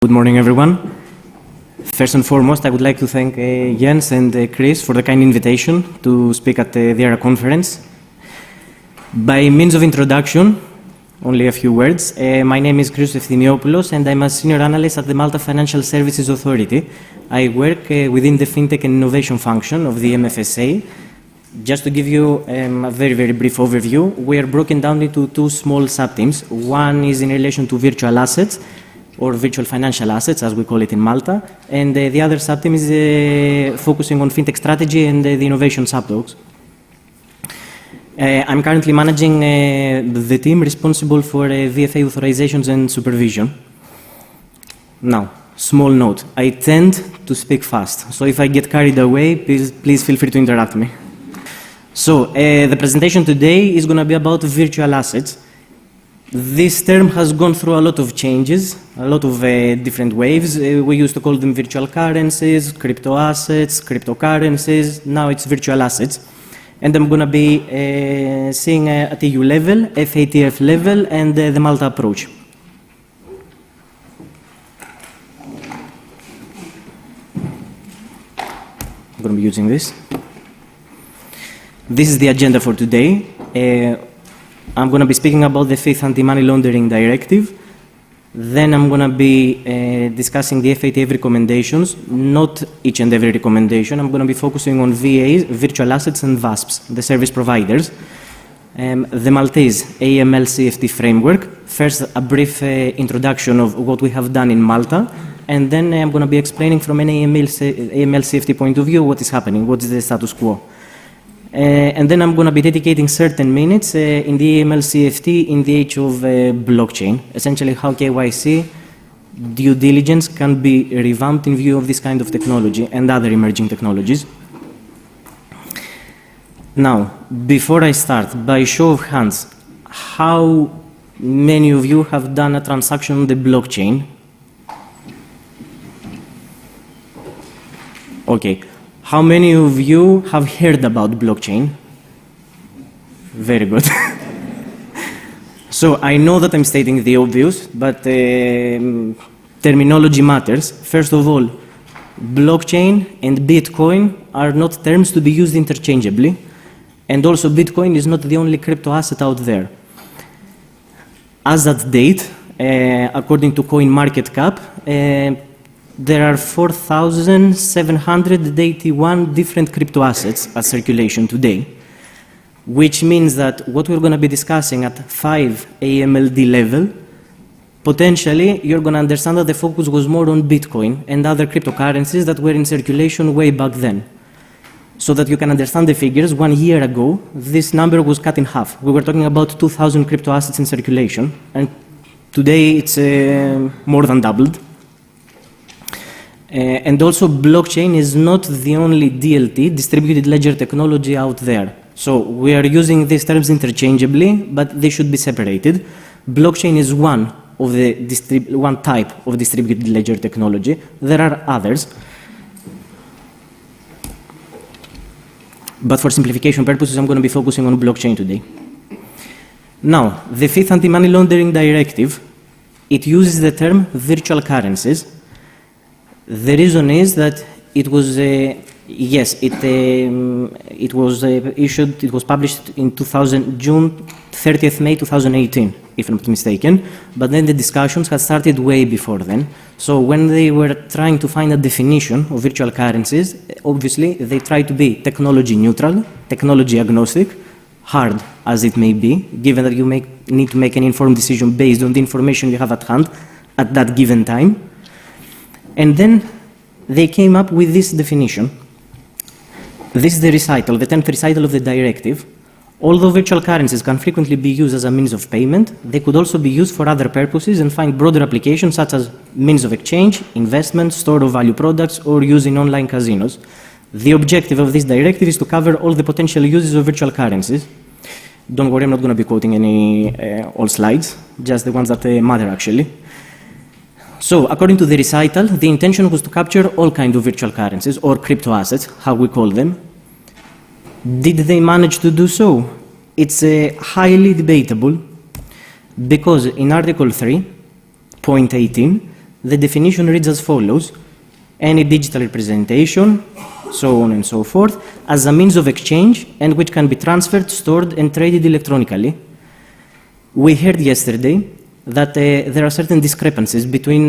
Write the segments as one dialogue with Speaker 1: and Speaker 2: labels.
Speaker 1: Good morning, everyone. First and foremost, I would like to thank Jens and Chris for the kind invitation to speak at the ERA conference. By means of introduction, only a few words, my name is Christos Efthimiopoulos and I'm a senior analyst at the Malta Financial Services Authority. I work within the FinTech and Innovation function of the MFSA. Just to give you a very brief overview, we are broken down into two small subteams. One is in relation to virtual assets, or virtual financial assets, as we call it in Malta, and the other subteam is focusing on fintech strategy and the innovation subdogs. I'm currently managing the team responsible for VFA authorizations and supervision. Now, small note, I tend to speak fast, so if I get carried away, please feel free to interrupt me. So, the presentation today is going to be about virtual assets. This term has gone through a lot of changes, a lot of different waves. We used to call them virtual currencies, crypto assets, cryptocurrencies. Now it's virtual assets. And I'm going to be seeing at EU level, FATF level, and the Malta approach. I'm going to be using this. This is the agenda for today. I'm going to be speaking about the 5th Anti-Money Laundering Directive. Then I'm going to be discussing the FATF recommendations, not each and every recommendation. I'm going to be focusing on VAs, virtual assets, and VASPs, the service providers. The Maltese AML CFT framework. First, a brief introduction of what we have done in Malta. And then I'm going to be explaining from an AML CFT point of view what is happening, what is the status quo. And then I'm going to be dedicating certain minutes in the AML CFT in the age of blockchain, essentially how KYC due diligence can be revamped in view of this kind of technology and other emerging technologies. Now, before I start, by show of hands, how many of you have done a transaction on the blockchain? Okay. How many of you have heard about blockchain? Very good. So I know that I'm stating the obvious, but terminology matters. First of all, blockchain and Bitcoin are not terms to be used interchangeably. And also Bitcoin is not the only crypto asset out there. As at date, according to CoinMarketCap, there are 4,781 different crypto assets at circulation today, which means that what we're going to be discussing at 5 AMLD level, potentially you're going to understand that the focus was more on Bitcoin and other cryptocurrencies that were in circulation way back then. So that you can understand the figures, 1 year ago, this number was cut in half. We were talking about 2,000 crypto assets in circulation, and today it's more than doubled. And also, blockchain is not the only DLT, distributed ledger technology, out there. So we are using these terms interchangeably, but they should be separated. Blockchain is one type of distributed ledger technology. There are others. But for simplification purposes, I'm going to be focusing on blockchain today. Now, the 5th Anti-Money Laundering Directive, it uses the term virtual currencies. The reason is that it was, it was published in June 30th, May 2018, if I'm not mistaken, but then the discussions had started way before then. So when they were trying to find a definition of virtual currencies, obviously they tried to be technology neutral, technology agnostic, hard as it may be, given that you need to make an informed decision based on the information you have at hand at that given time. And then they came up with this definition. This is the recital, the 10th recital of the directive. Although virtual currencies can frequently be used as a means of payment, they could also be used for other purposes and find broader applications such as means of exchange, investment, store of value products, or use in online casinos. The objective of this directive is to cover all the potential uses of virtual currencies. Don't worry, I'm not going to be quoting all slides, just the ones that matter actually. So, according to the recital, the intention was to capture all kinds of virtual currencies, or crypto assets, how we call them. Did they manage to do so? It's highly debatable, because in Article 3.18, the definition reads as follows: any digital representation, so on and so forth, as a means of exchange and which can be transferred, stored, and traded electronically. We heard yesterday that there are certain discrepancies between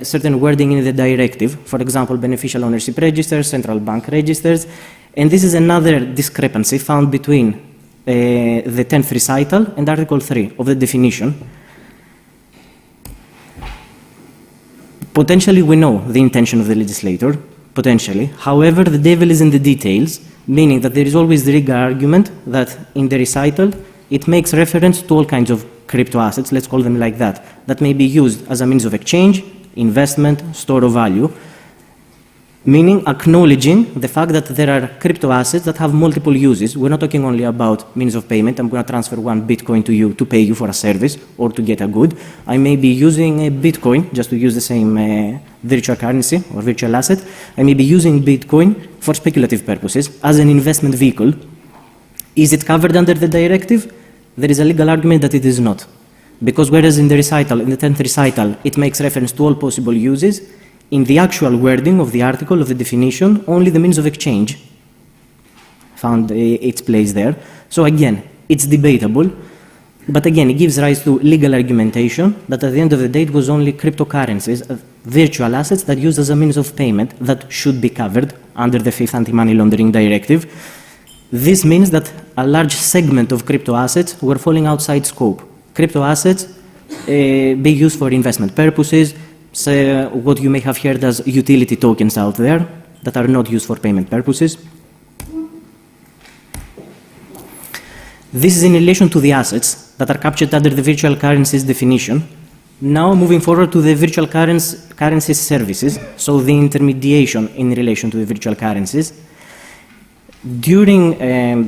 Speaker 1: certain wording in the directive, for example, beneficial ownership registers, central bank registers, and this is another discrepancy found between the 10th recital and Article 3 of the definition. Potentially, we know the intention of the legislator, potentially. However, the devil is in the details, meaning that there is always the legal argument that in the recital, it makes reference to all kinds of crypto assets, let's call them like that may be used as a means of exchange, investment, store of value, meaning acknowledging the fact that there are crypto assets that have multiple uses. We're not talking only about means of payment. I'm going to transfer one Bitcoin to you to pay you for a service or to get a good. I may be using a Bitcoin, just to use the same virtual currency or virtual asset. I may be using Bitcoin for speculative purposes as an investment vehicle. Is it covered under the directive? There is a legal argument that it is not. Because whereas in the recital, in the 10th recital, it makes reference to all possible uses, in the actual wording of the article, of the definition, only the means of exchange found its place there. So again, it's debatable, but again, it gives rise to legal argumentation that at the end of the day, it was only cryptocurrencies, virtual assets that used as a means of payment that should be covered under the 5th Anti-Money Laundering Directive. This means that a large segment of crypto assets were falling outside scope. Crypto assets being used for investment purposes, so what you may have heard as utility tokens out there that are not used for payment purposes. This is in relation to the assets that are captured under the virtual currencies definition. Now moving forward to the virtual currencies services, so the intermediation in relation to the virtual currencies. During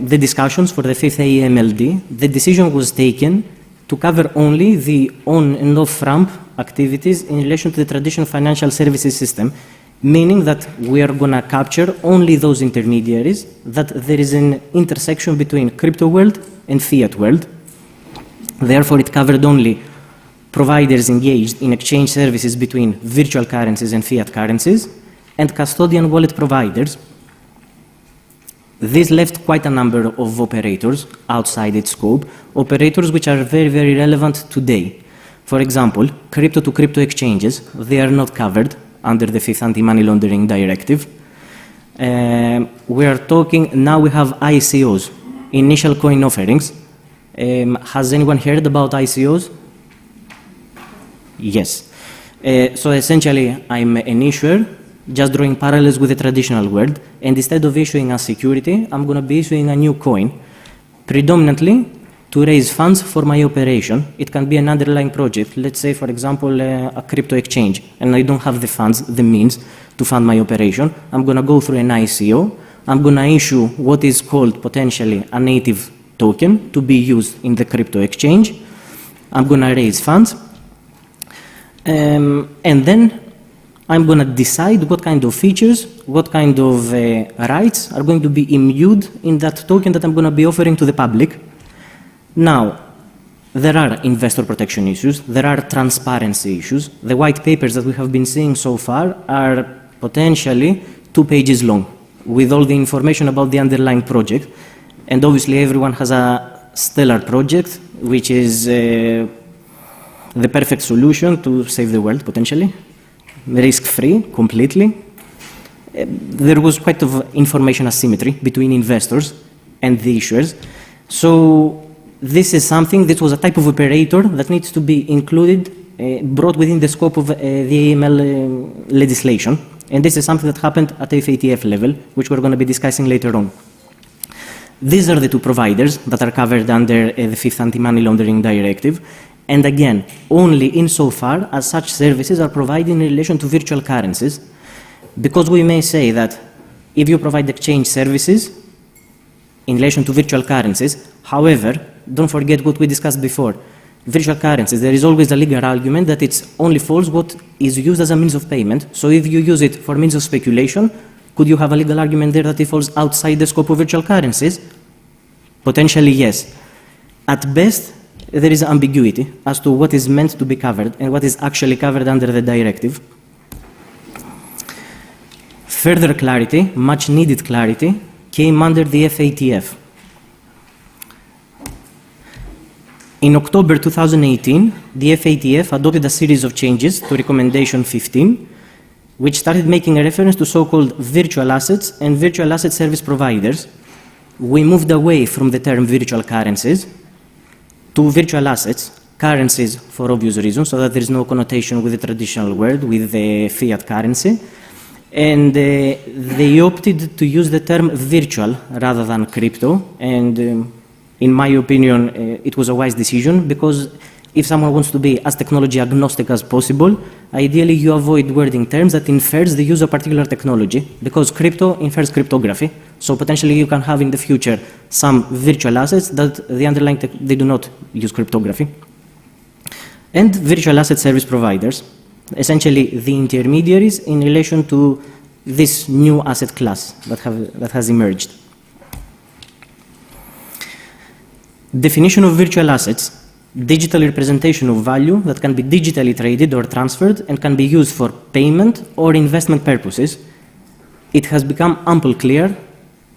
Speaker 1: the discussions for the 5th AMLD, the decision was taken to cover only the on and off ramp activities in relation to the traditional financial services system, meaning that we are going to capture only those intermediaries that there is an intersection between crypto world and fiat world. Therefore, it covered only providers engaged in exchange services between virtual currencies and fiat currencies, and custodian wallet providers. This left quite a number of operators outside its scope, operators which are very, very relevant today. For example, crypto-to-crypto exchanges, they are not covered under the 5th Anti-Money Laundering Directive. We are talking, now we have ICOs, initial coin offerings. Has anyone heard about ICOs? Yes. So essentially, I'm an issuer, just drawing parallels with the traditional world, and instead of issuing a security, I'm going to be issuing a new coin, predominantly to raise funds for my operation. It can be an underlying project, let's say, for example, a crypto exchange, and I don't have the funds, the means to fund my operation. I'm going to go through an ICO. I'm going to issue what is called potentially a native token to be used in the crypto exchange. I'm going to raise funds, and then I'm going to decide what kind of features, what kind of rights are going to be imbued in that token that I'm going to be offering to the public. Now, there are investor protection issues, there are transparency issues. The white papers that we have been seeing so far are potentially 2 pages long, with all the information about the underlying project. And obviously everyone has a stellar project, which is the perfect solution to save the world, potentially. Risk-free, completely. There was quite of information asymmetry between investors and the issuers. So this is something, this was a type of operator that needs to be included, brought within the scope of the AML legislation. And this is something that happened at FATF level, which we're going to be discussing later on. These are the 2 providers that are covered under the 5th Anti-Money Laundering Directive. And again, only insofar as such services are provided in relation to virtual currencies, because we may say that if you provide exchange services in relation to virtual currencies, however, don't forget what we discussed before. Virtual currencies, there is always a legal argument that it's only false what is used as a means of payment. So if you use it for means of speculation, could you have a legal argument there that it falls outside the scope of virtual currencies? Potentially, yes. At best, there is ambiguity as to what is meant to be covered and what is actually covered under the directive. Further clarity, much needed clarity, came under the FATF. In October 2018, the FATF adopted a series of changes to Recommendation 15, which started making a reference to so-called virtual assets and virtual asset service providers. We moved away from the term virtual currencies to virtual assets, currencies for obvious reasons, so that there is no connotation with the traditional word, with the fiat currency. And they opted to use the term virtual rather than crypto. And in my opinion, it was a wise decision, because if someone wants to be as technology agnostic as possible, ideally you avoid wording terms that infers the use of particular technology, because crypto infers cryptography. So potentially you can have in the future some virtual assets that the underlying they do not use cryptography. And virtual asset service providers, essentially the intermediaries in relation to this new asset class that has emerged. Definition of virtual assets: digital representation of value that can be digitally traded or transferred and can be used for payment or investment purposes. It has become ample clear,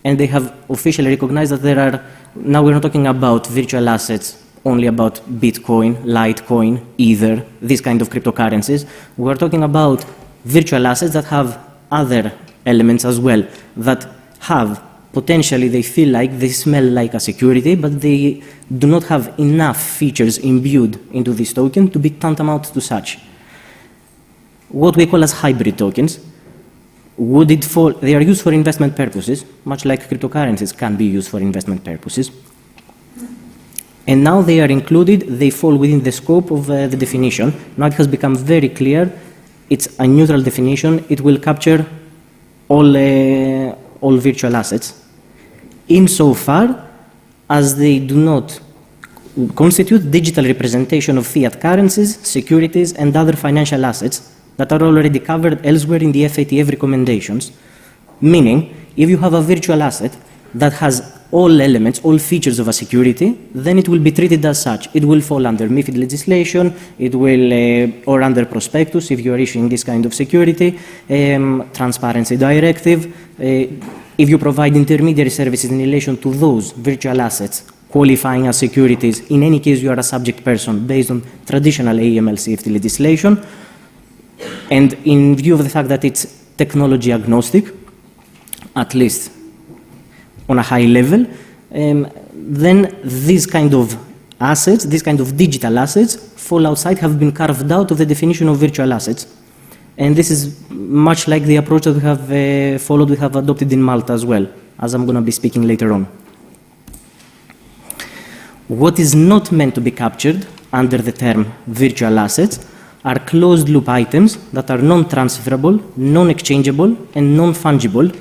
Speaker 1: and they have officially recognized that there are, now we're not talking about virtual assets only about Bitcoin, Litecoin, Ether, these kind of cryptocurrencies. We're talking about virtual assets that have other elements as well, that have potentially, they feel like, they smell like a security, but they do not have enough features imbued into this token to be tantamount to such. What we call as hybrid tokens, would it fall, they are used for investment purposes, much like cryptocurrencies can be used for investment purposes. And now they are included, they fall within the scope of the definition. Now it has become very clear, it's a neutral definition, it will capture all virtual assets, insofar as they do not constitute digital representation of fiat currencies, securities, and other financial assets that are already covered elsewhere in the FATF recommendations. Meaning, if you have a virtual asset that has all elements, all features of a security, then it will be treated as such. It will fall under MiFID legislation, it will, or under prospectus if you are issuing this kind of security, transparency directive. If you provide intermediary services in relation to those virtual assets qualifying as securities, in any case you are a subject person based on traditional AML CFT legislation. And in view of the fact that it's technology agnostic, at least on a high level, then these kind of assets, these kind of digital assets, fall outside, have been carved out of the definition of virtual assets. And this is much like the approach that we have followed, we have adopted in Malta as well, as I'm going to be speaking later on. What is not meant to be captured under the term virtual assets are closed-loop items that are non-transferable, non-exchangeable, and non-fungible.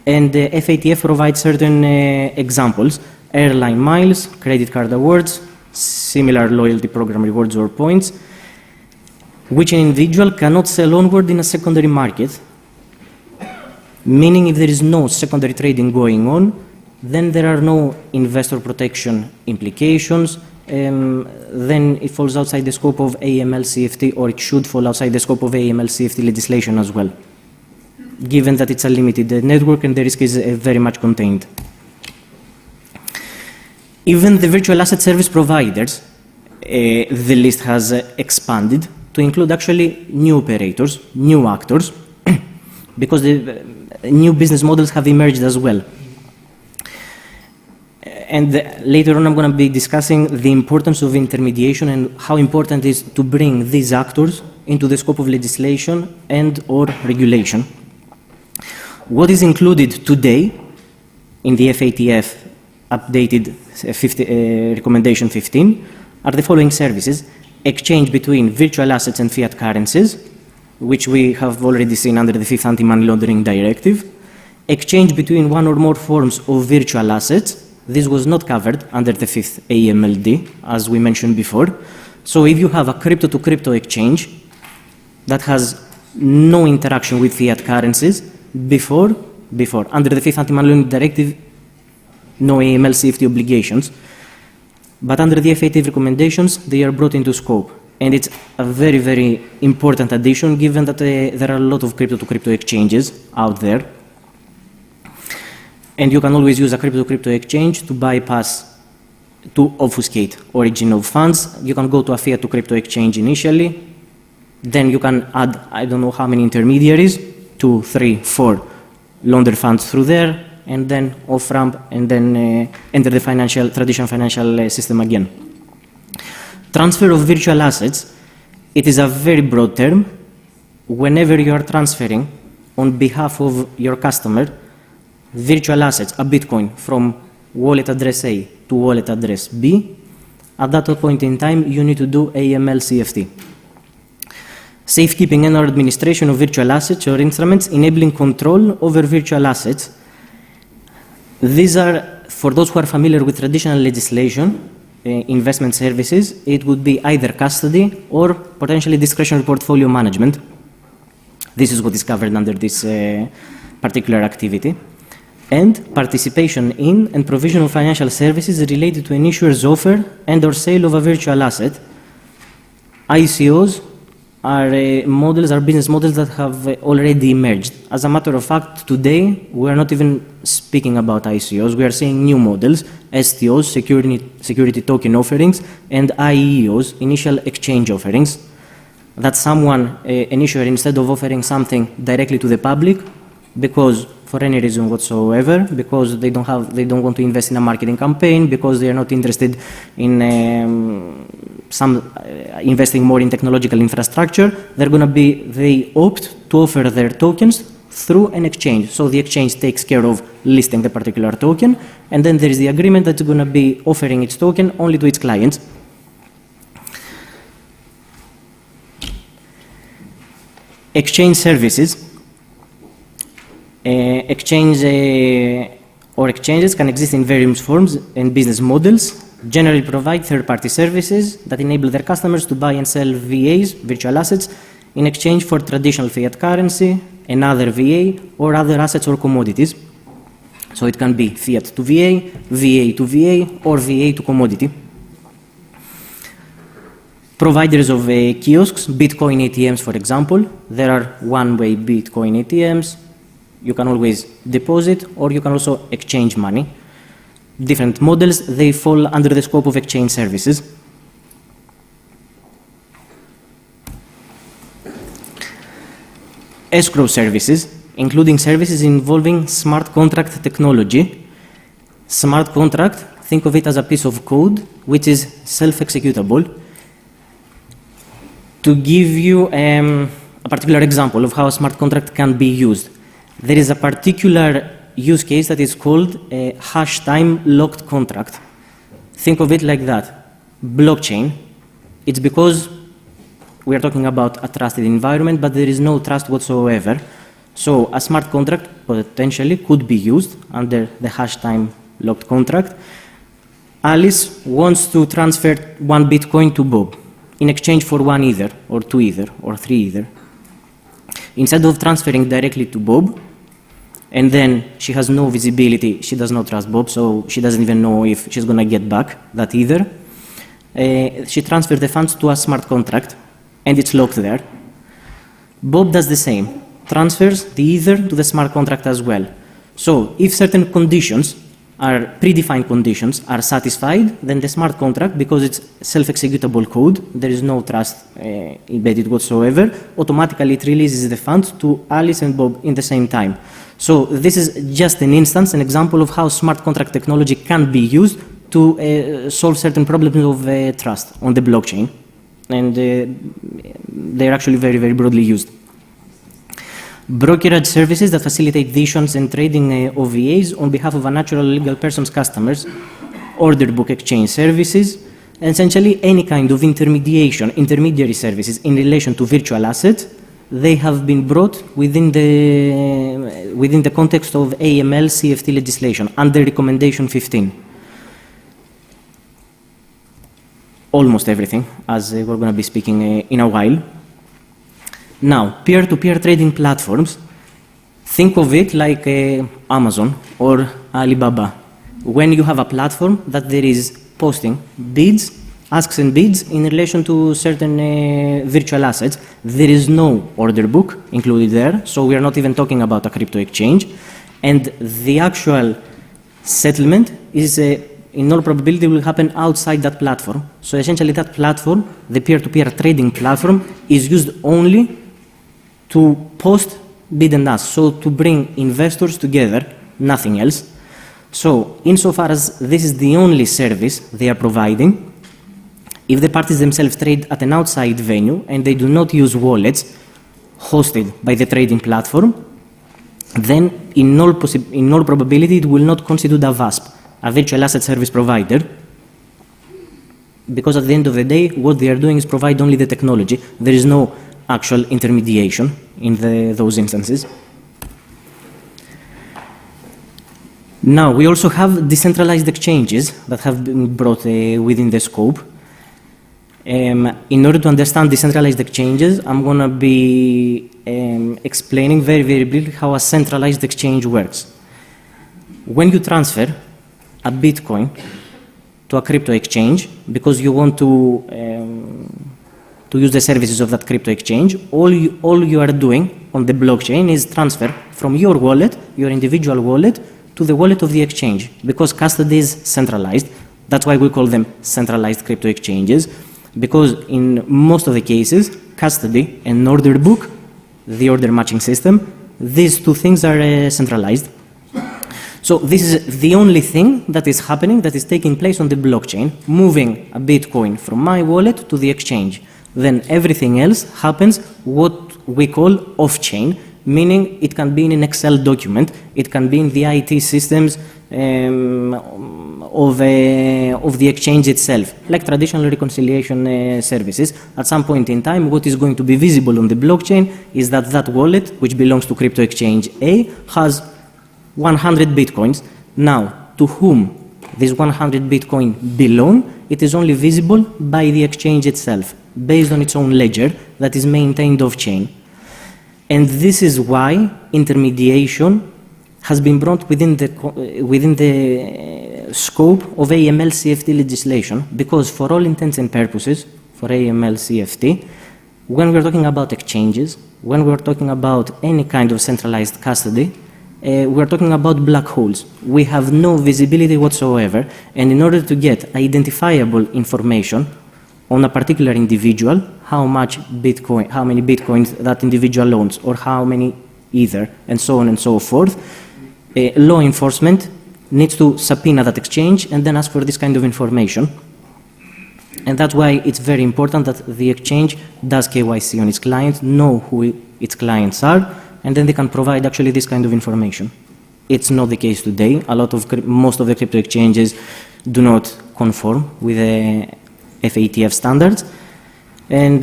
Speaker 1: And the FATF provides certain examples: airline miles, credit card awards, similar loyalty program rewards or points, which an individual cannot sell onward in a secondary market. Meaning, if there is no secondary trading going on, then there are no investor protection implications, then it falls outside the scope of AML CFT, or it should fall outside the scope of AML CFT legislation as well, given that it's a limited network and the risk is very much contained. Even the virtual asset service providers, the list has expanded to include actually new operators, new actors, because the new business models have emerged as well. And later on I'm going to be discussing the importance of intermediation and how important it is to bring these actors into the scope of legislation and or regulation. What is included today in the FATF updated recommendation 15 are the following services: exchange between virtual assets and fiat currencies, which we have already seen under the 5th Anti-Money Laundering Directive; exchange between one or more forms of virtual assets. This was not covered under the 5th AMLD, as we mentioned before. So if you have a crypto-to-crypto exchange that has no interaction with fiat currencies, before under the 5th Anti-Money Laundering Directive, no AML CFT obligations. But under the FATF recommendations, they are brought into scope. And it's a very, very important addition, given that there are a lot of crypto-to-crypto exchanges out there. And you can always use a crypto-to-crypto exchange to bypass, to obfuscate origin of funds. You can go to a fiat-to-crypto exchange initially. Then you can add, I don't know how many intermediaries, 2, 3, 4, launder funds through there, and then off-ramp, and then enter the traditional financial system again. Transfer of virtual assets, it is a very broad term. Whenever you are transferring on behalf of your customer virtual assets, a Bitcoin, from wallet address A to wallet address B, at that point in time, you need to do AML CFT. Safekeeping and/or administration of virtual assets or instruments, enabling control over virtual assets. These are, for those who are familiar with traditional legislation, investment services, it would be either custody or potentially discretionary portfolio management. This is what is covered under this particular activity. And participation in and provision of financial services related to an issuer's offer and or sale of a virtual asset. ICOs are business models that have already emerged. As a matter of fact, today, we are not even speaking about ICOs. We are seeing new models, STOs, security token offerings, and IEOs, initial exchange offerings. That someone, an issuer, instead of offering something directly to the public, because for any reason whatsoever, because they don't want to invest in a marketing campaign, because they are not interested in investing more in technological infrastructure, they opt to offer their tokens through an exchange. So the exchange takes care of listing the particular token, and then there is the agreement that it's going to be offering its token only to its clients. Exchange services. Exchanges can exist in various forms and business models, generally provide third-party services that enable their customers to buy and sell VAs, virtual assets, in exchange for traditional fiat currency, another VA, or other assets or commodities. So it can be fiat to VA, VA to VA, or VA to commodity. Providers of kiosks, Bitcoin ATMs, for example. There are one-way Bitcoin ATMs. You can always deposit, or you can also exchange money. Different models, they fall under the scope of exchange services. Escrow services, including services involving smart contract technology. Smart contract, think of it as a piece of code which is self-executable. To give you a particular example of how a smart contract can be used, there is a particular use case that is called a hash time locked contract. Think of it like that. Blockchain, it's because we are talking about a trusted environment, but there is no trust whatsoever. So a smart contract potentially could be used under the hash time locked contract. Alice wants to transfer 1 Bitcoin to Bob in exchange for 1 Ether, or 2 Ether, or 3 Ether. Instead of transferring directly to Bob, and then she has no visibility, she does not trust Bob, so she doesn't even know if she's going to get back that Ether. She transfers the funds to a smart contract, and it's locked there. Bob does the same, transfers the Ether to the smart contract as well. So if certain conditions, predefined conditions, are satisfied, then the smart contract, because it's self-executable code, there is no trust embedded whatsoever, automatically it releases the funds to Alice and Bob in the same time. So this is just an instance, an example of how smart contract technology can be used to solve certain problems of trust on the blockchain. And they're actually very, very broadly used. Brokerage services that facilitate the issuance and trading of VAs on behalf of a natural or legal person's customers. Order book exchange services. Essentially, any kind of intermediary services in relation to virtual assets, they have been brought within the context of AML CFT legislation under Recommendation 15. Almost everything, as we're going to be speaking in a while. Now, peer-to-peer trading platforms, think of it like Amazon or Alibaba. When you have a platform that there is posting bids, asks and bids in relation to certain virtual assets. There is no order book included there, so we are not even talking about a crypto exchange. And the actual settlement is, in all probability, will happen outside that platform. So essentially that platform, the peer-to-peer trading platform, is used only to post bid and ask, so to bring investors together, nothing else. So insofar as this is the only service they are providing, if the parties themselves trade at an outside venue and they do not use wallets hosted by the trading platform, then in all probability it will not constitute a VASP, a virtual asset service provider, because at the end of the day what they are doing is provide only the technology. There is no actual intermediation in those instances. Now we also have decentralized exchanges that have been brought within the scope. In order to understand decentralized exchanges, I'm going to be explaining very, very briefly how a centralized exchange works. When you transfer a Bitcoin to a crypto exchange, because you want to use the services of that crypto exchange, all you are doing on the blockchain is transfer from your wallet, your individual wallet, to the wallet of the exchange, because custody is centralized. That's why we call them centralized crypto exchanges, because in most of the cases, custody and order book, the order matching system, these two things are centralized. So this is the only thing that is happening, that is taking place on the blockchain, moving a Bitcoin from my wallet to the exchange. Then everything else happens what we call off-chain, meaning it can be in an Excel document, it can be in the IT systems of the exchange itself, like traditional reconciliation services. At some point in time, what is going to be visible on the blockchain is that that wallet, which belongs to crypto exchange A, has 100 Bitcoins. Now, to whom this 100 Bitcoin belong, it is only visible by the exchange itself, based on its own ledger that is maintained off-chain. And this is why intermediation has been brought within the scope of AML CFT legislation, because for all intents and purposes, for AML CFT, when we're talking about exchanges, when we're talking about any kind of centralized custody, we're talking about black holes. We have no visibility whatsoever, and in order to get identifiable information on a particular individual, how much Bitcoin, how many Bitcoins that individual owns, or how many Ether, and so on and so forth, law enforcement needs to subpoena that exchange and then ask for this kind of information. And that's why it's very important that the exchange does KYC on its clients, know who its clients are, and then they can provide actually this kind of information. It's not the case today. Most of the crypto exchanges do not conform with the FATF standards, and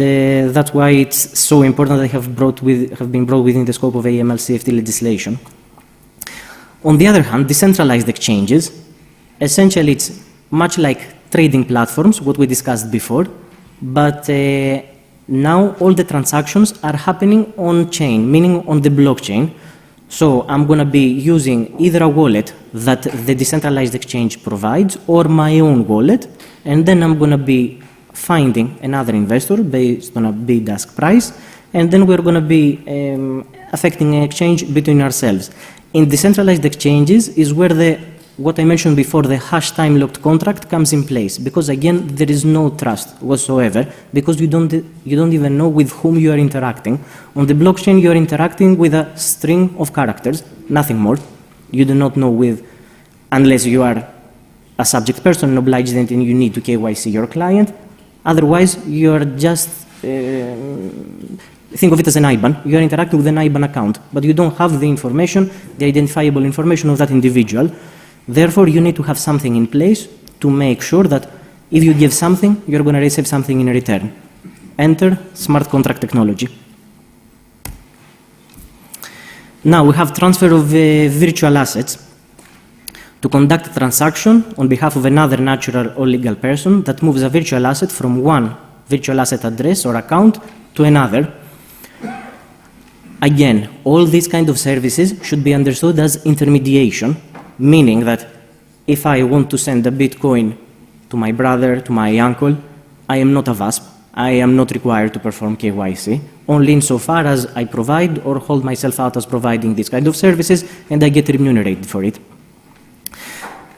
Speaker 1: that's why it's so important that they have been brought within the scope of AML CFT legislation. On the other hand, decentralized exchanges, essentially it's much like trading platforms, what we discussed before, but now all the transactions are happening on-chain, meaning on the blockchain. So I'm going to be using either a wallet that the decentralized exchange provides or my own wallet, and then I'm going to be finding another investor based on a bid-ask price, and then we're going to be affecting an exchange between ourselves. In decentralized exchanges is where what I mentioned before, the hash time-locked contract comes in place, because again, there is no trust whatsoever, because you don't even know with whom you are interacting. On the blockchain, you are interacting with a string of characters, nothing more. You do not know unless you are a subject person and obliged and you need to KYC your client. Otherwise, you are just, think of it as an IBAN. You are interacting with an IBAN account, but you don't have the information, the identifiable information of that individual. Therefore, you need to have something in place to make sure that if you give something, you're going to receive something in return. Enter smart contract technology. Now we have transfer of virtual assets. To conduct a transaction on behalf of another natural or legal person that moves a virtual asset from one virtual asset address or account to another. Again, all these kind of services should be understood as intermediation, meaning that if I want to send a Bitcoin to my brother, to my uncle, I am not a VASP. I am not required to perform KYC, only insofar as I provide or hold myself out as providing these kind of services and I get remunerated for it.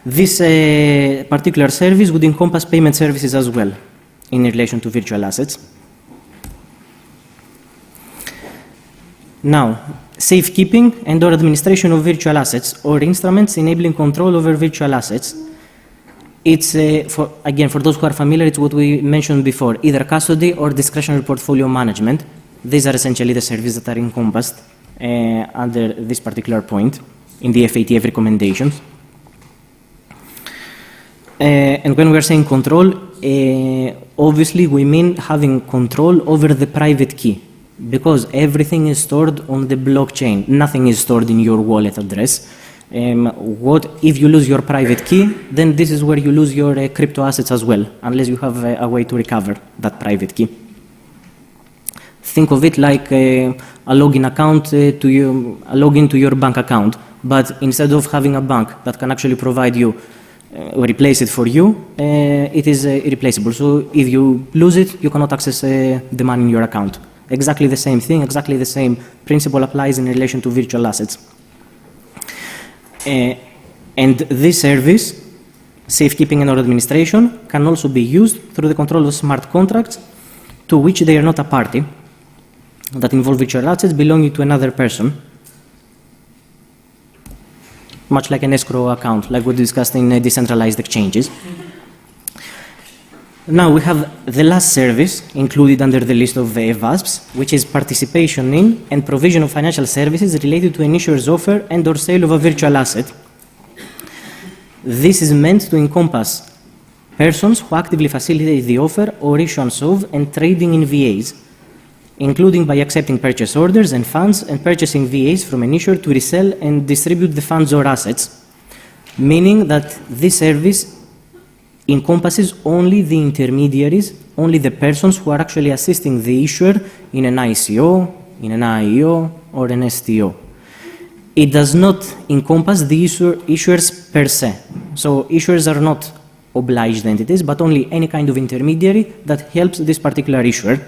Speaker 1: This particular service would encompass payment services as well in relation to virtual assets. Now, safekeeping and or administration of virtual assets or instruments enabling control over virtual assets. It's, again, for those who are familiar, it's what we mentioned before, either custody or discretionary portfolio management. These are essentially the services that are encompassed under this particular point in the FATF recommendations. And when we're saying control, obviously we mean having control over the private key, because everything is stored on the blockchain. Nothing is stored in your wallet address. What if you lose your private key, then this is where you lose your crypto assets as well, unless you have a way to recover that private key. Think of it like a login account a login to your bank account, but instead of having a bank that can actually provide you or replace it for you, it is irreplaceable. So if you lose it, you cannot access the money in your account. Exactly the same thing, exactly the same principle applies in relation to virtual assets. And this service, safekeeping and or administration, can also be used through the control of smart contracts to which they are not a party, that involve virtual assets belonging to another person, much like an escrow account, like we discussed in Decentralized Exchanges. Now we have the last service included under the list of VASPs, which is participation in and provision of financial services related to an issuer's offer and or sale of a virtual asset. This is meant to encompass persons who actively facilitate the offer or issuance of and trading in VAs, including by accepting purchase orders and funds and purchasing VAs from an issuer to resell and distribute the funds or assets, meaning that this service encompasses only the intermediaries, only the persons who are actually assisting the issuer in an ICO, in an IEO, or an STO. It does not encompass the issuers per se. So issuers are not obliged entities, but only any kind of intermediary that helps this particular issuer.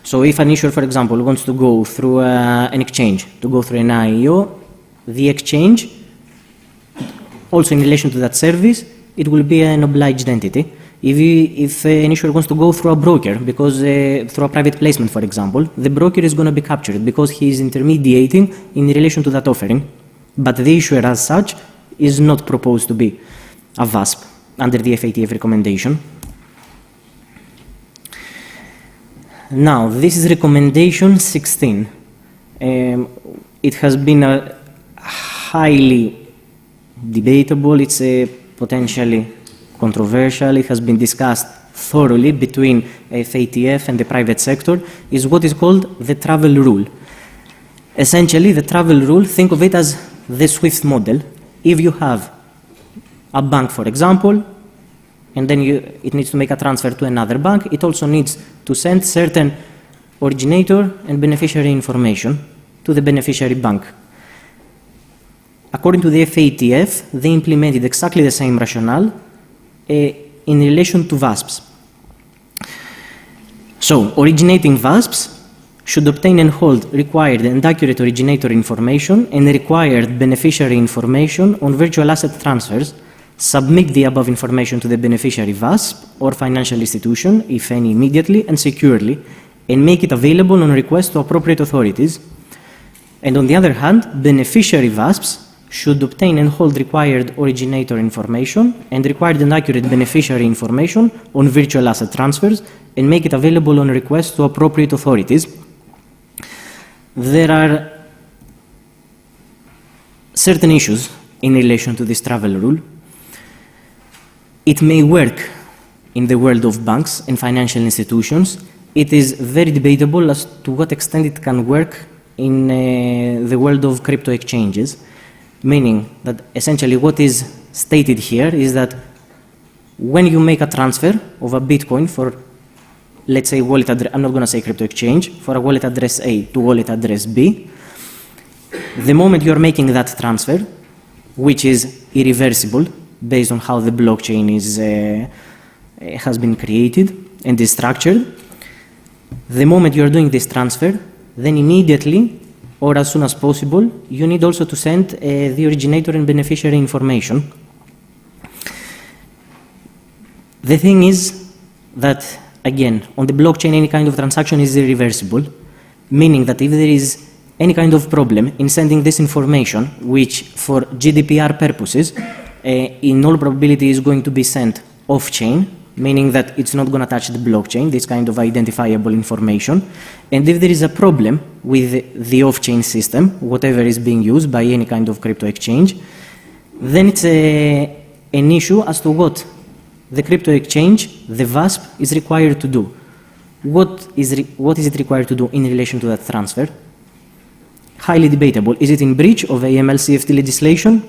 Speaker 1: So if an issuer, for example, wants to go through an exchange, to go through an IEO, the exchange, also in relation to that service, it will be an obliged entity. If an issuer wants to go through a broker, because through a private placement, for example, the broker is going to be captured because he is intermediating in relation to that offering. But the issuer as such is not proposed to be a VASP under the FATF recommendation. Now, this is recommendation 16. It has been highly debatable. It's potentially controversial. It has been discussed thoroughly between FATF and the private sector, is what is called the travel rule. Essentially, the travel rule, think of it as the SWIFT model. If you have a bank, for example, and then it needs to make a transfer to another bank, it also needs to send certain originator and beneficiary information to the beneficiary bank. According to the FATF, they implemented exactly the same rationale in relation to VASPs. So, originating VASPs should obtain and hold required and accurate originator information and required beneficiary information on virtual asset transfers, submit the above information to the beneficiary VASP or financial institution, if any, immediately and securely, and make it available on request to appropriate authorities. And on the other hand, beneficiary VASPs should obtain and hold required originator information and required and accurate beneficiary information on virtual asset transfers and make it available on request to appropriate authorities. There are certain issues in relation to this travel rule. It may work in the world of banks and financial institutions. It is very debatable as to what extent it can work in the world of crypto exchanges, meaning that essentially what is stated here is that when you make a transfer of a Bitcoin for, let's say, wallet address, I'm not going to say crypto exchange, for a wallet address A to wallet address B, the moment you're making that transfer, which is irreversible, based on how the blockchain has been created and is structured. The moment you are doing this transfer, then immediately, or as soon as possible, you need also to send the originator and beneficiary information. The thing is that, again, on the blockchain, any kind of transaction is irreversible, meaning that if there is any kind of problem in sending this information, which for GDPR purposes, in all probability is going to be sent off-chain, meaning that it's not going to touch the blockchain, this kind of identifiable information. And if there is a problem with the off-chain system, whatever is being used by any kind of crypto exchange, then it's an issue as to what the crypto exchange, the VASP, is required to do. What is it required to do in relation to that transfer? Highly debatable. Is it in breach of AML CFT legislation?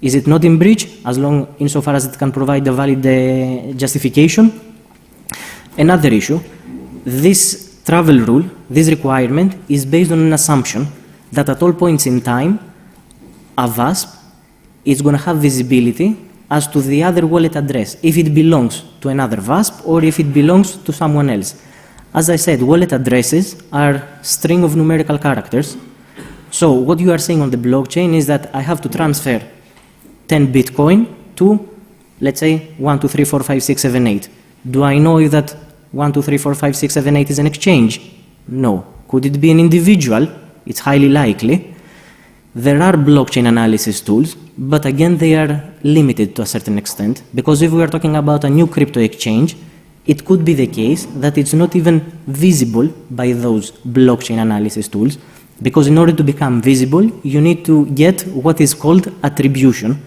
Speaker 1: Is it not in breach, as long insofar as it can provide a valid justification? Another issue, this travel rule, this requirement, is based on an assumption that at all points in time, a VASP is going to have visibility as to the other wallet address, if it belongs to another VASP or if it belongs to someone else. As I said, wallet addresses are string of numerical characters. So what you are saying on the blockchain is that I have to transfer 10 Bitcoin to, let's say, 1, 2, 3, 4, 5, 6, 7, 8. Do I know if that 1, 2, 3, 4, 5, 6, 7, 8 is an exchange? No. Could it be an individual? It's highly likely. There are blockchain analysis tools, but again, they are limited to a certain extent, because if we are talking about a new crypto exchange, it could be the case that it's not even visible by those blockchain analysis tools, because in order to become visible, you need to get what is called attribution.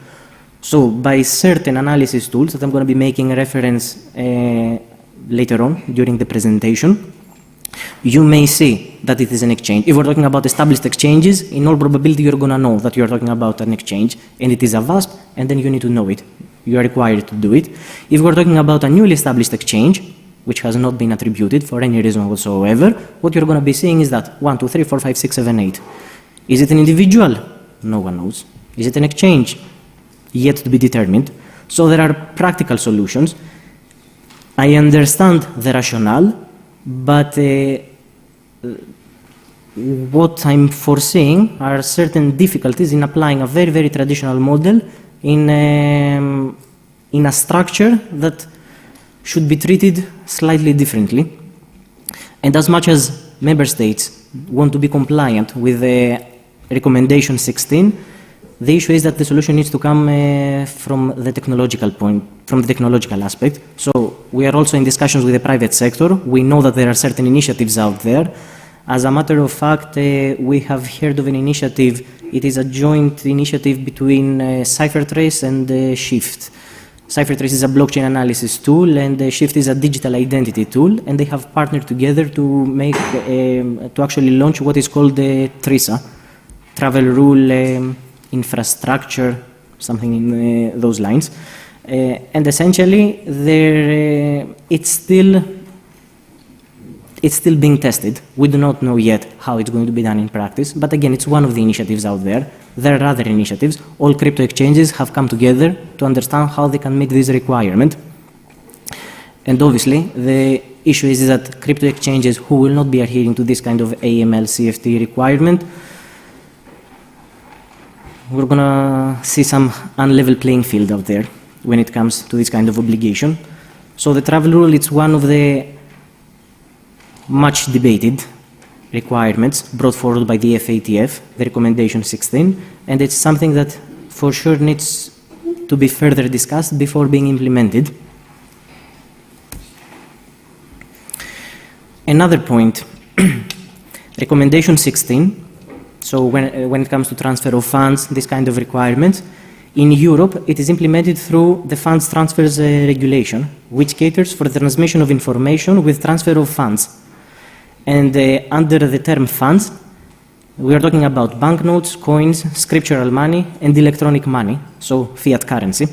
Speaker 1: So by certain analysis tools that I'm going to be making a reference later on during the presentation, you may see that it is an exchange. If we're talking about established exchanges, in all probability you're going to know that you're talking about an exchange and it is a VASP, and then you need to know it. You are required to do it. If we're talking about a newly established exchange, which has not been attributed for any reason whatsoever, what you're going to be seeing is that 1, 2, 3, 4, 5, 6, 7, 8. Is it an individual? No one knows. Is it an exchange? Yet to be determined. So there are practical solutions. I understand the rationale, but what I'm foreseeing are certain difficulties in applying a very, very traditional model in a structure that should be treated slightly differently. And as much as member states want to be compliant with the recommendation 16, the issue is that the solution needs to come from the technological point, from the technological aspect. So we are also in discussions with the private sector. We know that there are certain initiatives out there. As a matter of fact, we have heard of an initiative. It is a joint initiative between CipherTrace and Shift. CipherTrace is a blockchain analysis tool, and Shift is a digital identity tool, and they have partnered together to make, to actually launch what is called the TRISA, Travel Rule Infrastructure, something in those lines. And essentially, it's still being tested. We do not know yet how it's going to be done in practice, but again, it's one of the initiatives out there. There are other initiatives. All crypto exchanges have come together to understand how they can meet this requirement. And obviously, the issue is that crypto exchanges who will not be adhering to this kind of AML CFT requirement, we're going to see some unlevel playing field out there when it comes to this kind of obligation. So the travel rule, it's one of the much debated requirements brought forward by the FATF, the recommendation 16, and it's something that for sure needs to be further discussed before being implemented. Another point, recommendation 16, so when it comes to transfer of funds, this kind of requirements, in Europe, it is implemented through the funds transfers regulation, which caters for the transmission of information with transfer of funds. And under the term funds, we are talking about banknotes, coins, scriptural money, and electronic money, so fiat currency.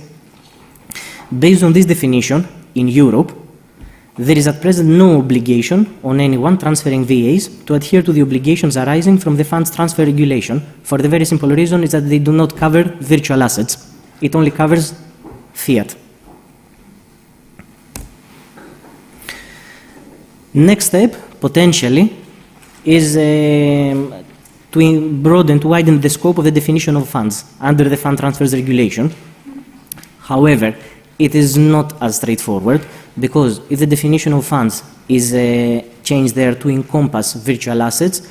Speaker 1: Based on this definition, in Europe, there is at present no obligation on anyone transferring VAs to adhere to the obligations arising from the funds transfer regulation, for the very simple reason is that they do not cover virtual assets. It only covers fiat. Next step, potentially, is to broaden, to widen the scope of the definition of funds under the fund transfers regulation. However, it is not as straightforward, because if the definition of funds is changed there to encompass virtual assets,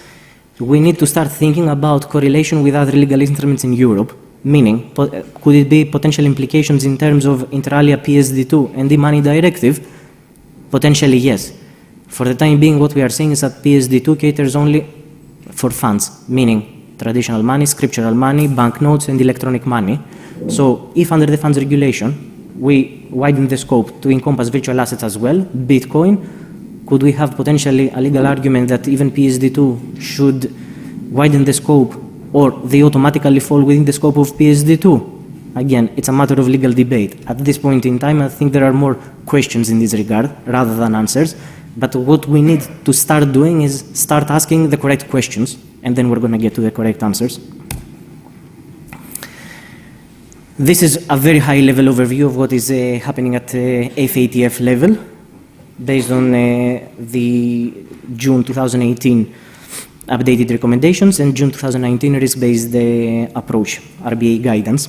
Speaker 1: we need to start thinking about correlation with other legal instruments in Europe, meaning, could it be potential implications in terms of inter alia PSD2 and the Money Directive? Potentially, yes. For the time being, what we are saying is that PSD2 caters only for funds, meaning traditional money, scriptural money, banknotes, and electronic money. So if under the funds regulation, we widen the scope to encompass virtual assets as well, Bitcoin, could we have potentially a legal argument that even PSD2 should widen the scope, or they automatically fall within the scope of PSD2? Again, it's a matter of legal debate. At this point in time, I think there are more questions in this regard rather than answers. But what we need to start doing is start asking the correct questions, and then we're going to get to the correct answers. This is a very high-level overview of what is happening at FATF level, based on the June 2018 updated recommendations and June 2019 risk-based approach, RBA guidance.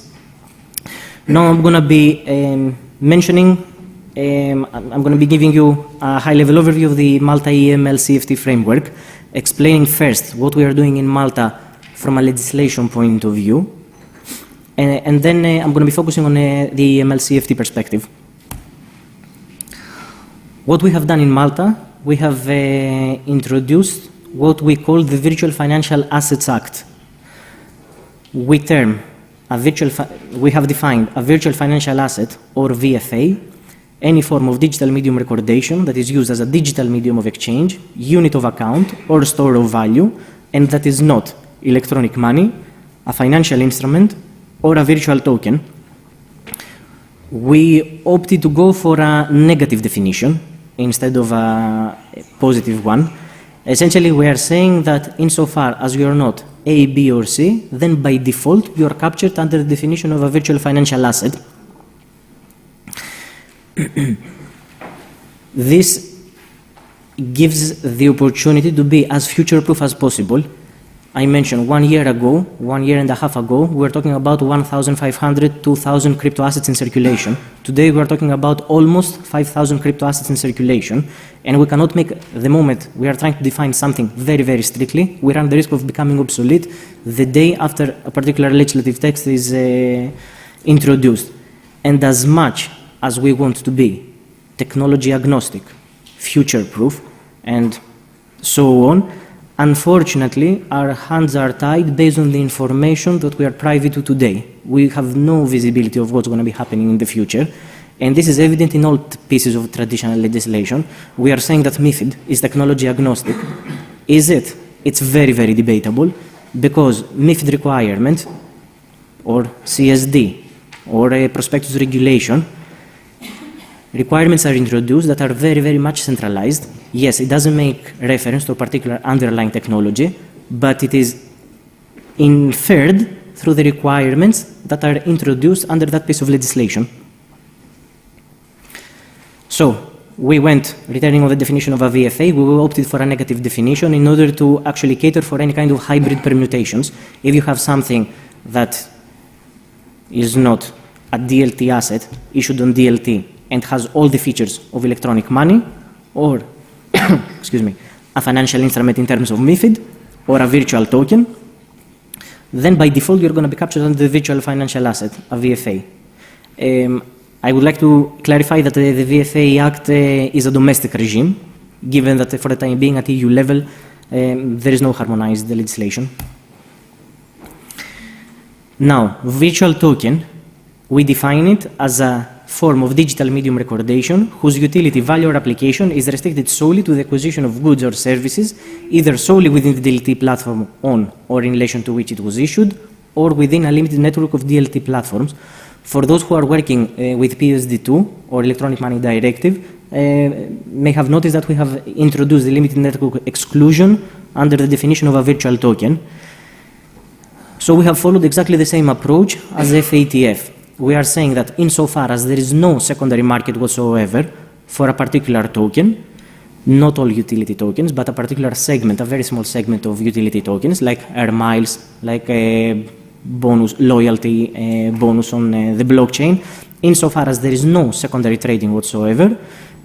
Speaker 1: Now I'm going to be I'm going to be giving you a high-level overview of the Malta AML CFT framework, explaining first what we are doing in Malta from a legislation point of view, and then I'm going to be focusing on the AML CFT perspective. What we have done in Malta, we have introduced what we call the Virtual Financial Assets Act. We have defined a virtual financial asset, or VFA, any form of digital medium recordation that is used as a digital medium of exchange, unit of account, or store of value, and that is not electronic money, a financial instrument, or a virtual token. We opted to go for a negative definition instead of a positive one. Essentially, we are saying that insofar as you are not A, B, or C, then by default you are captured under the definition of a virtual financial asset. This gives the opportunity to be as future-proof as possible. I mentioned 1 year ago, 1 year and a half ago, we were talking about 1,500, 2,000 crypto assets in circulation. Today we are talking about almost 5,000 crypto assets in circulation, and we cannot make, the moment we are trying to define something very, very strictly, we run the risk of becoming obsolete the day after a particular legislative text is introduced. And as much as we want to be technology agnostic, future-proof, and so on, unfortunately, our hands are tied based on the information that we are privy to today. We have no visibility of what's going to be happening in the future, and this is evident in all pieces of traditional legislation. We are saying that MiFID is technology agnostic. Is it? It's very, very debatable, because MiFID requirements, or CSD, or a prospectus regulation, requirements are introduced that are very, very much centralized. Yes, it doesn't make reference to a particular underlying technology, but it is inferred through the requirements that are introduced under that piece of legislation. So, we went, returning on the definition of a VFA, we opted for a negative definition in order to actually cater for any kind of hybrid permutations. If you have something that is not a DLT asset issued on DLT and has all the features of electronic money, or excuse me, a financial instrument in terms of MiFID, or a virtual token, then by default you're going to be captured under the virtual financial asset, a VFA. I would like to clarify that the VFA Act is a domestic regime, given that for the time being at EU level there is no harmonized legislation. Now, virtual token, we define it as a form of digital medium recordation whose utility, value, or application is restricted solely to the acquisition of goods or services, either solely within the DLT platform on or in relation to which it was issued, or within a limited network of DLT platforms. For those who are working with PSD2 or Electronic Money Directive, may have noticed that we have introduced the limited network exclusion under the definition of a virtual token. So we have followed exactly the same approach as FATF. we are saying that insofar as there is no secondary market whatsoever for a particular token, not all utility tokens, but a particular segment, a very small segment of utility tokens, like air miles, like a bonus, loyalty bonus on the blockchain, insofar as there is no secondary trading whatsoever,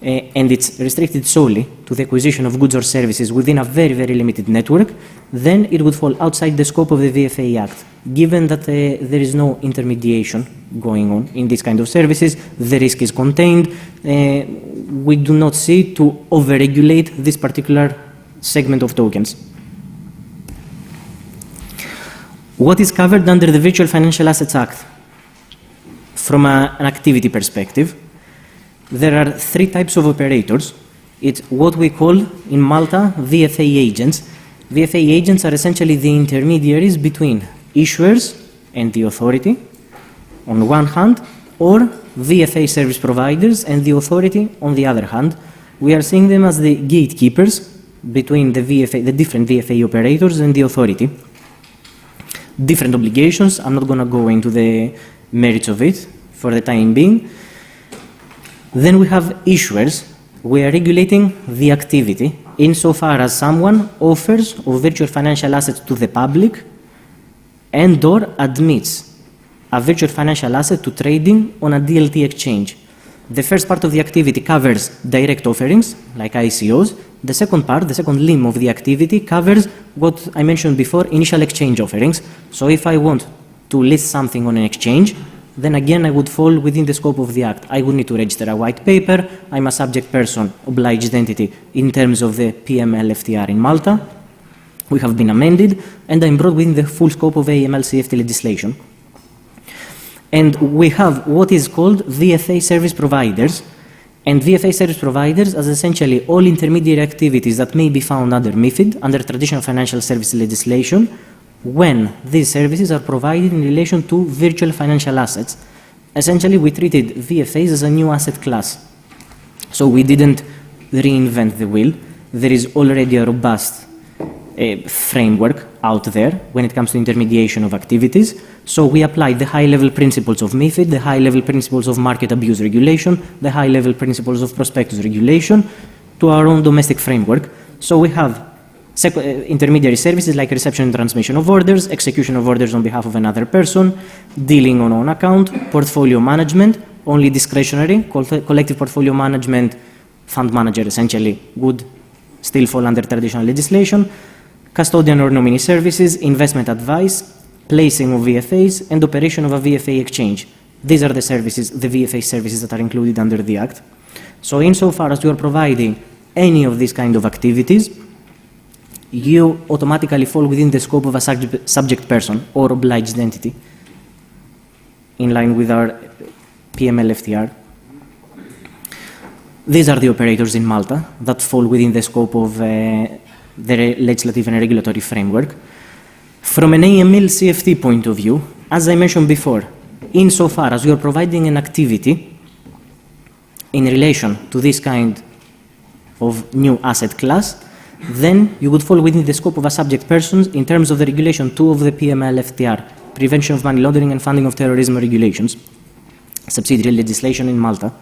Speaker 1: and it's restricted solely to the acquisition of goods or services within a very, very limited network, then it would fall outside the scope of the VFA Act. Given that there is no intermediation going on in these kind of services, the risk is contained, we do not see to overregulate this particular segment of tokens. What is covered under the Virtual Financial Assets Act? From an activity perspective, there are three types of operators. It's what we call in Malta VFA agents. VFA agents are essentially the intermediaries between issuers and the authority on one hand, or VFA service providers and the authority on the other hand. We are seeing them as the gatekeepers between the different VFA operators and the authority. Different obligations. I'm not going to go into the merits of it for the time being. Then we have issuers. We are regulating the activity insofar as someone offers virtual financial assets to the public and/or admits a virtual financial asset to trading on a DLT exchange. The first part of the activity covers direct offerings, like ICOs. The second part, the second limb of the activity, covers what I mentioned before, initial exchange offerings. So if I want to list something on an exchange, then again I would fall within the scope of the Act. I would need to register a white paper. I'm a subject person, obliged entity in terms of the PML FTR in Malta. We have been amended, and I'm brought within the full scope of AML CFT legislation. And we have what is called VFA service providers. And VFA service providers as essentially all intermediary activities that may be found under MiFID, under traditional financial services legislation, when these services are provided in relation to virtual financial assets. Essentially, we treated VFAs as a new asset class. So we didn't reinvent the wheel. There is already a robust framework out there when it comes to intermediation of activities. So we apply the high-level principles of MiFID, the high-level principles of market abuse regulation, the high-level principles of prospectus regulation to our own domestic framework. So we have intermediary services like reception and transmission of orders, execution of orders on behalf of another person, dealing on own account, portfolio management, only discretionary, collective portfolio management, fund manager essentially would still fall under traditional legislation, custodian or nominee services, investment advice, placing of VFAs, and operation of a VFA exchange. These are the services, the VFA services that are included under the Act. So insofar as you are providing any of these kind of activities, you automatically fall within the scope of a subject person or obliged entity in line with our PML FTR. These are the operators in Malta that fall within the scope of the legislative and regulatory framework. From an AML CFT point of view, as I mentioned before, insofar as you are providing an activity in relation to this kind of new asset class, then you would fall within the scope of a subject person in terms of the regulation 2 of the PML FTR, Prevention of Money Laundering and Funding of Terrorism Regulations, subsidiary legislation in Malta.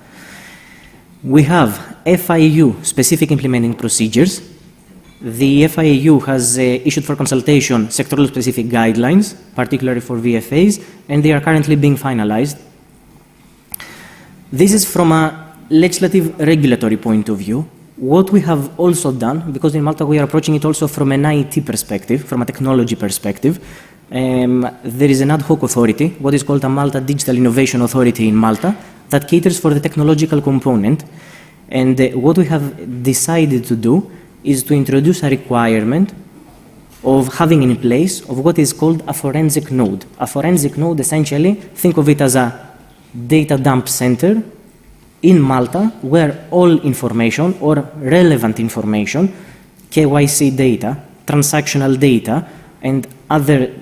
Speaker 1: We have FIU, specific implementing procedures. The FIU has issued for consultation sectoral specific guidelines, particularly for VFAs, and they are currently being finalized. This is from a legislative regulatory point of view. What we have also done, because in Malta we are approaching it also from an IT perspective, from a technology perspective, there is an ad hoc authority, what is called a Malta Digital Innovation Authority in Malta, that caters for the technological component. And what we have decided to do is to introduce a requirement of having in place of what is called a forensic node. A forensic node, essentially, think of it as a data dump center in Malta where all information or relevant information, KYC data, transactional data, and other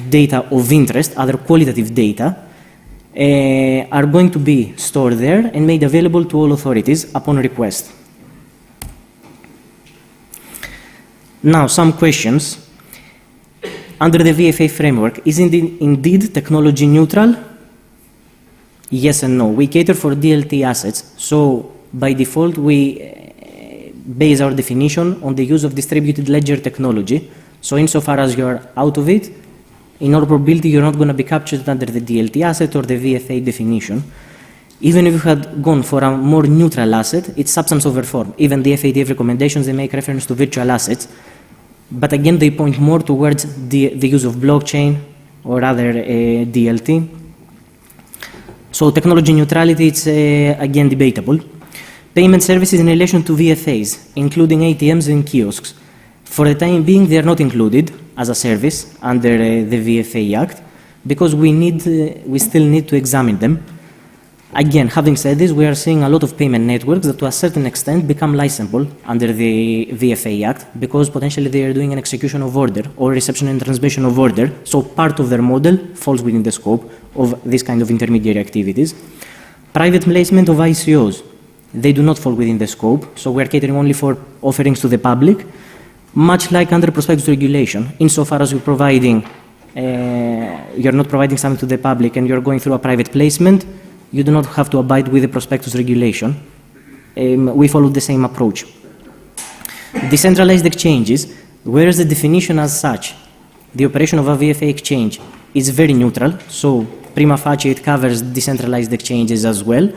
Speaker 1: data of interest, other qualitative data, are going to be stored there and made available to all authorities upon request. Now, some questions. Under the VFA framework, is it indeed technology neutral? Yes and no. We cater for DLT assets, so by default we base our definition on the use of distributed ledger technology. So insofar as you're out of it, in all probability you're not going to be captured under the DLT asset or the VFA definition. Even if you had gone for a more neutral asset, it's substance over form. Even the FATF recommendations, they make reference to virtual assets, but again they point more towards the use of blockchain or other DLT. So technology neutrality, it's again debatable. Payment services in relation to VFAs, including ATMs and kiosks. For the time being, they are not included as a service under the VFA Act because we still need to examine them. Again, having said this, we are seeing a lot of payment networks that to a certain extent become licensable under the VFA Act because potentially they are doing an execution of order or reception and transmission of order, so part of their model falls within the scope of this kind of intermediary activities. Private placement of ICOs, they do not fall within the scope, so we are catering only for offerings to the public, much like under prospectus regulation, insofar as you're not providing something to the public and you're going through a private placement, you do not have to abide with the prospectus regulation. We follow the same approach. Decentralized exchanges, whereas the definition as such, the operation of a VFA exchange is very neutral, so prima facie it covers decentralized exchanges as well.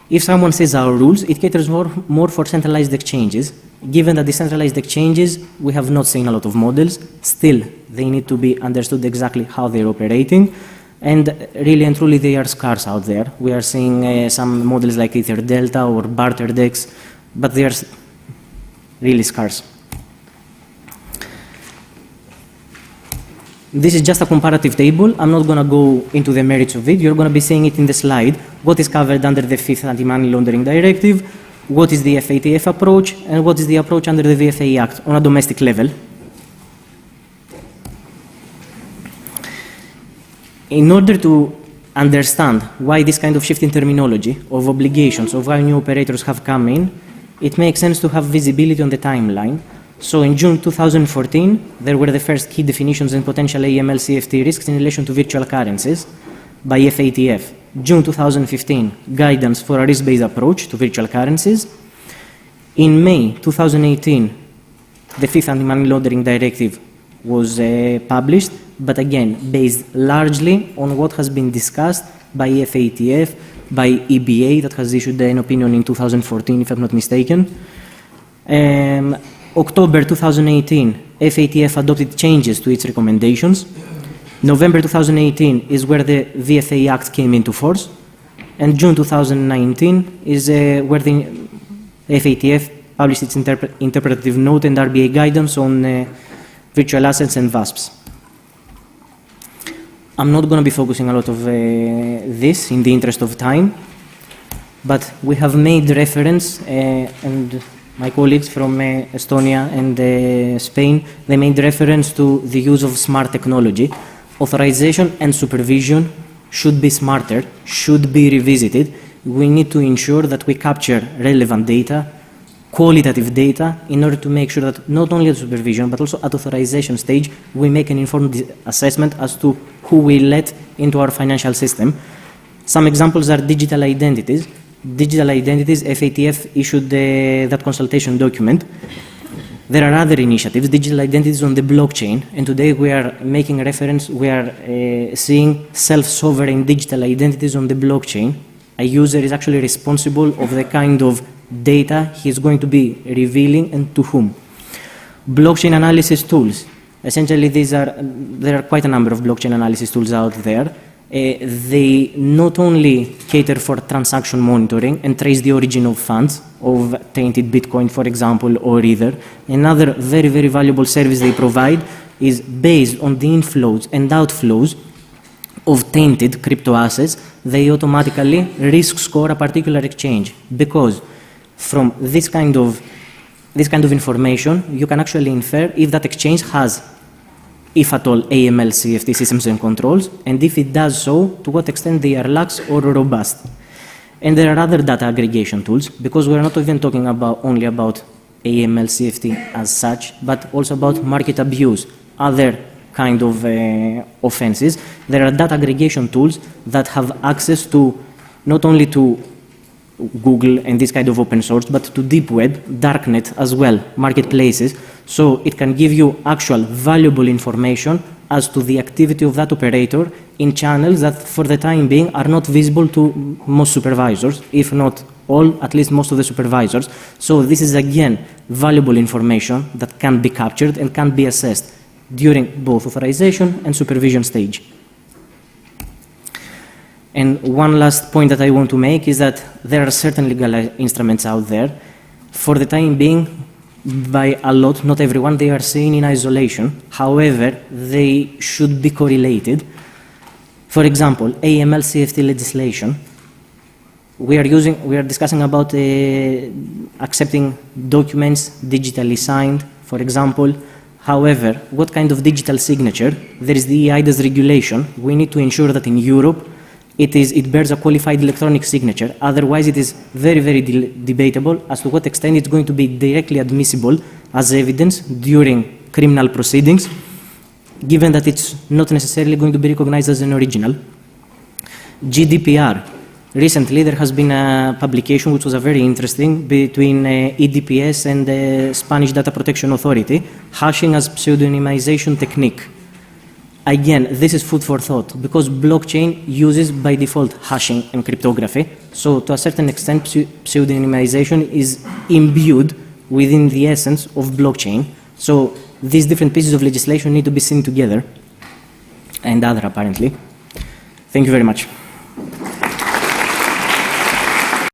Speaker 1: If someone says our rules, it caters more for centralized exchanges. Given that decentralized exchanges, we have not seen a lot of models. Still, they need to be understood exactly how they're operating. And really and truly, they are scarce out there. We are seeing some models like Ether Delta or BarterDex, but they are really scarce. This is just a comparative table. I'm not going to go into the merits of it. You're going to be seeing it in the slide. What is covered under the 5th Anti-Money Laundering Directive, what is the FATF approach, and what is the approach under the VFA Act on a domestic level. In order to understand why this kind of shift in terminology of obligations, of why new operators have come in, it makes sense to have visibility on the timeline. So in June 2014, there were the first key definitions and potential AML CFT risks in relation to virtual currencies by FATF. June 2015, guidance for a risk-based approach to virtual currencies. In May 2018, the 5th Anti-Money Laundering Directive was published, but again, based largely on what has been discussed by FATF, by EBA, that has issued an opinion in 2014, if I'm not mistaken. October 2018, FATF adopted changes to its recommendations. November 2018 is where the VFA Act came into force. And June 2019 is where the FATF published its interpretive note and RBA guidance on virtual assets and VASPs. I'm not going to be focusing a lot of this in the interest of time, but we have made reference, and my colleagues from Estonia and Spain, they made reference to the use of smart technology. Authorization and supervision should be smarter, should be revisited. We need to ensure that we capture relevant data, qualitative data, in order to make sure that not only at supervision, but also at authorization stage, we make an informed assessment as to who we let into our financial system. Some examples are digital identities. Digital identities, FATF issued that consultation document. There are other initiatives, digital identities on the blockchain, and today we are making reference, we are seeing self-sovereign digital identities on the blockchain. A user is actually responsible of the kind of data he is going to be revealing and to whom. Blockchain analysis tools. Essentially, there are quite a number of blockchain analysis tools out there. They not only cater for transaction monitoring and trace the origin of funds, of tainted Bitcoin, for example, or Ether. Another very, very valuable service they provide is based on the inflows and outflows of tainted crypto assets. They automatically risk score a particular exchange, because from this kind of information, you can actually infer if that exchange has, if at all, AML CFT systems and controls, and if it does so, to what extent they are lax or robust. And there are other data aggregation tools, because we're not even talking only about AML CFT as such, but also about market abuse, other kind of offenses. There are data aggregation tools that have access to not only to Google and this kind of open source, but to deep web, darknet as well, marketplaces. So it can give you actual valuable information as to the activity of that operator in channels that for the time being are not visible to most supervisors, if not all, at least most of the supervisors. So this is again valuable information that can be captured and can be assessed during both authorization and supervision stage. And one last point that I want to make is that there are certain legal instruments out there. For the time being, by a lot, not everyone, they are seen in isolation. However, they should be correlated. For example, AML CFT legislation. We are discussing about accepting documents digitally signed, for example. However, what kind of digital signature? There is the EIDAS regulation. We need to ensure that in Europe, it bears a qualified electronic signature. Otherwise, it is very, very debatable as to what extent it's going to be directly admissible as evidence during criminal proceedings, given that it's not necessarily going to be recognized as an original. GDPR. Recently, there has been a publication which was very interesting between EDPS and the Spanish Data Protection Authority, hashing as pseudonymization technique. Again, this is food for thought because blockchain uses by default hashing and cryptography. So to a certain extent, pseudonymization is imbued within the essence of blockchain. So these different pieces of legislation need to be seen together, and other apparently. Thank you very much.